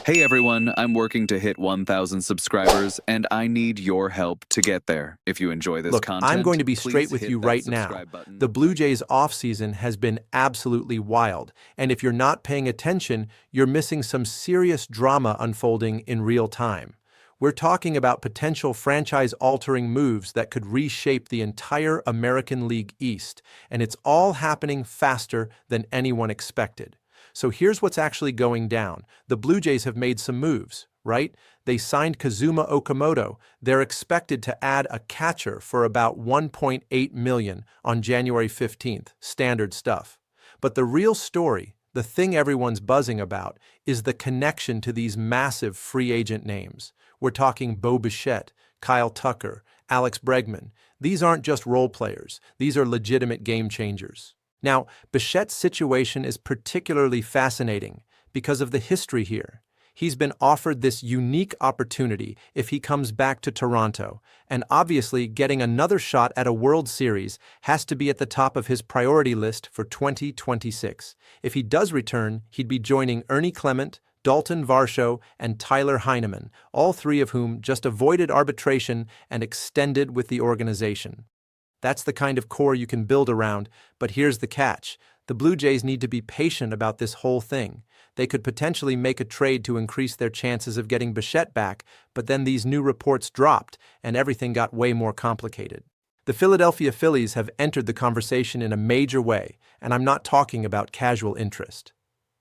Hey everyone, I'm working to hit 1,000 subscribers, and I need your help to get there. If you enjoy this Look, I'm content, going to be please straight with hit you that right now. subscribe button. The Blue Jays offseason has been absolutely wild, and if you're not paying attention, you're missing some serious drama unfolding in real time. We're talking about potential franchise-altering moves that could reshape the entire American League East, and it's all happening faster than anyone expected. So here's what's actually going down. The Blue Jays have made some moves, right? They signed Kazuma Okamoto. They're expected to add a catcher for about $1.8 million on January 15th, standard stuff. But the real story, the thing everyone's buzzing about, is the connection to these massive free agent names. We're talking Bo Bichette, Kyle Tucker, Alex Bregman. These aren't just role players. These are legitimate game changers. Now, Bichette's situation is particularly fascinating because of the history here. He's been offered this unique opportunity if he comes back to Toronto, and obviously getting another shot at a World Series has to be at the top of his priority list for 2026. If he does return, he'd be joining Ernie Clement, Dalton Varsho, and Tyler Heineman, all three of whom just avoided arbitration and extended with the organization. That's the kind of core you can build around, but here's the catch. The Blue Jays need to be patient about this whole thing. They could potentially make a trade to increase their chances of getting Bichette back, but then these new reports dropped, and everything got way more complicated. The Philadelphia Phillies have entered the conversation in a major way, and I'm not talking about casual interest.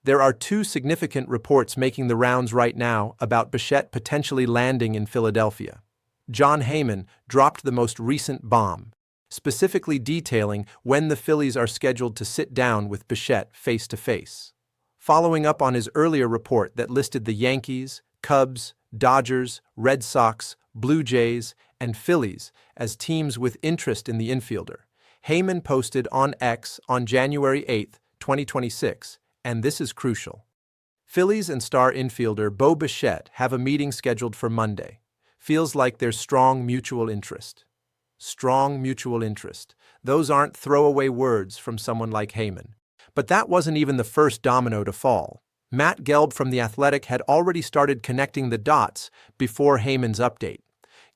There are two significant reports making the rounds right now about Bichette potentially landing in Philadelphia. Jon Heyman dropped the most recent bomb, specifically detailing when the Phillies are scheduled to sit down with Bichette face-to-face. Following up on his earlier report that listed the Yankees, Cubs, Dodgers, Red Sox, Blue Jays, and Phillies as teams with interest in the infielder, Heyman posted on X on January 8, 2026, and this is crucial. Phillies and star infielder Bo Bichette have a meeting scheduled for Monday. Feels like there's strong mutual interest. Strong mutual interest. Those aren't throwaway words from someone like Heyman. But that wasn't even the first domino to fall. Matt Gelb from The Athletic had already started connecting the dots before Heyman's update.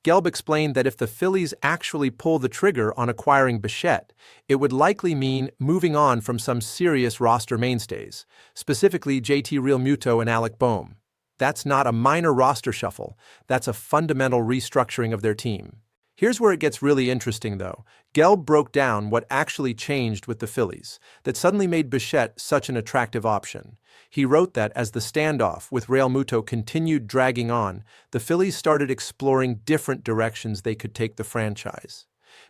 Gelb explained that if the Phillies actually pull the trigger on acquiring Bichette, it would likely mean moving on from some serious roster mainstays, specifically JT Realmuto and Alec Bohm. That's not a minor roster shuffle, that's a fundamental restructuring of their team. Here's where it gets really interesting, though. Gelb broke down what actually changed with the Phillies that suddenly made Bichette such an attractive option. He wrote that as the standoff with Realmuto continued dragging on, the Phillies started exploring different directions they could take the franchise.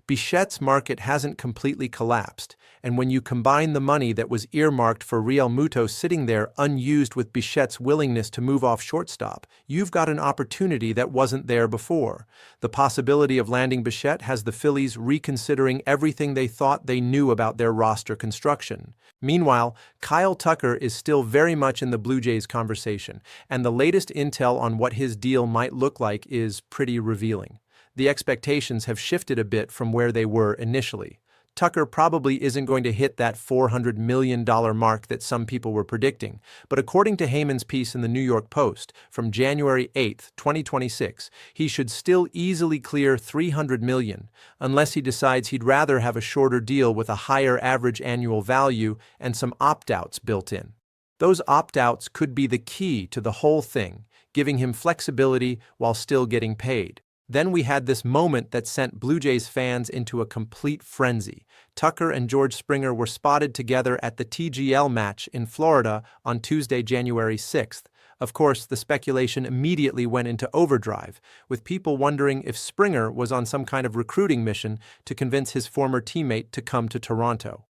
Bichette's market hasn't completely collapsed, and when you combine the money that was earmarked for Realmuto sitting there unused with Bichette's willingness to move off shortstop, you've got an opportunity that wasn't there before. The possibility of landing Bichette has the Phillies reconsidering everything they thought they knew about their roster construction. Meanwhile, Kyle Tucker is still very much in the Blue Jays conversation, and the latest intel on what his deal might look like is pretty revealing. The expectations have shifted a bit from where they were initially. Tucker probably isn't going to hit that $400 million mark that some people were predicting, but according to Heyman's piece in the New York Post from January 8, 2026, he should still easily clear $300 million, unless he decides he'd rather have a shorter deal with a higher average annual value and some opt-outs built in. Those opt-outs could be the key to the whole thing, giving him flexibility while still getting paid. Then we had this moment that sent Blue Jays fans into a complete frenzy. Tucker and George Springer were spotted together at the TGL match in Florida on Tuesday, January 6th. Of course, the speculation immediately went into overdrive, with people wondering if Springer was on some kind of recruiting mission to convince his former teammate to come to Toronto.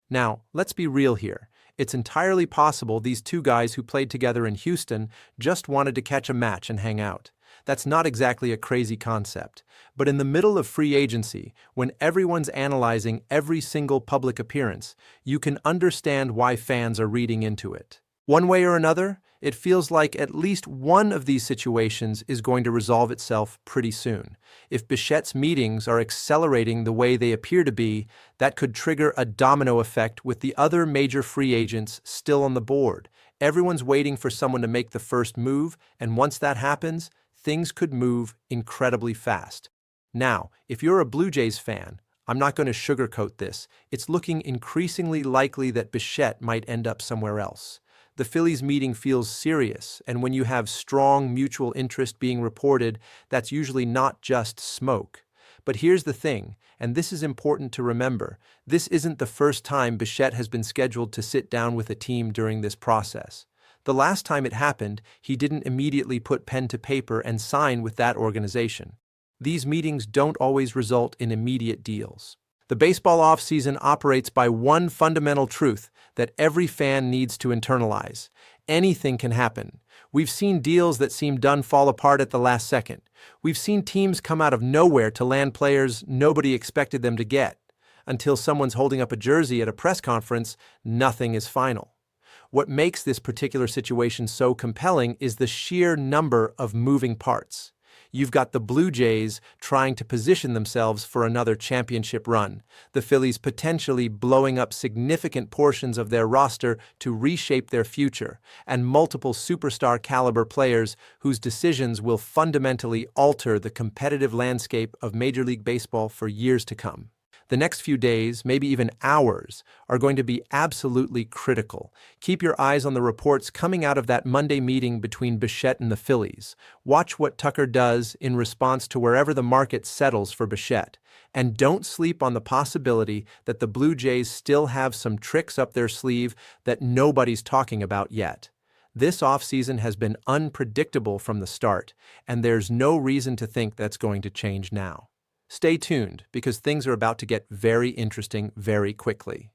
Now, let's be real here. It's entirely possible these two guys who played together in Houston just wanted to catch a match and hang out. That's not exactly a crazy concept, but in the middle of free agency, when everyone's analyzing every single public appearance, you can understand why fans are reading into it. One way or another, it feels like at least one of these situations is going to resolve itself pretty soon. If Bichette's meetings are accelerating the way they appear to be, that could trigger a domino effect with the other major free agents still on the board. Everyone's waiting for someone to make the first move, and once that happens, things could move incredibly fast. Now, if you're a Blue Jays fan, I'm not going to sugarcoat this. It's looking increasingly likely that Bichette might end up somewhere else. The Phillies meeting feels serious, and when you have strong mutual interest being reported, that's usually not just smoke. But here's the thing, and this is important to remember. This isn't the first time Bichette has been scheduled to sit down with a team during this process. The last time it happened, he didn't immediately put pen to paper and sign with that organization. These meetings don't always result in immediate deals. The baseball offseason operates by one fundamental truth that every fan needs to internalize. Anything can happen. We've seen deals that seem done fall apart at the last second. We've seen teams come out of nowhere to land players nobody expected them to get. Until someone's holding up a jersey at a press conference, nothing is final. What makes this particular situation so compelling is the sheer number of moving parts. You've got the Blue Jays trying to position themselves for another championship run, the Phillies potentially blowing up significant portions of their roster to reshape their future, and multiple superstar caliber players whose decisions will fundamentally alter the competitive landscape of Major League Baseball for years to come. The next few days, maybe even hours, are going to be absolutely critical. Keep your eyes on the reports coming out of that Monday meeting between Bichette and the Phillies. Watch what Tucker does in response to wherever the market settles for Bichette. And don't sleep on the possibility that the Blue Jays still have some tricks up their sleeve that nobody's talking about yet. This offseason has been unpredictable from the start, and there's no reason to think that's going to change now. Stay tuned, because things are about to get very interesting very quickly.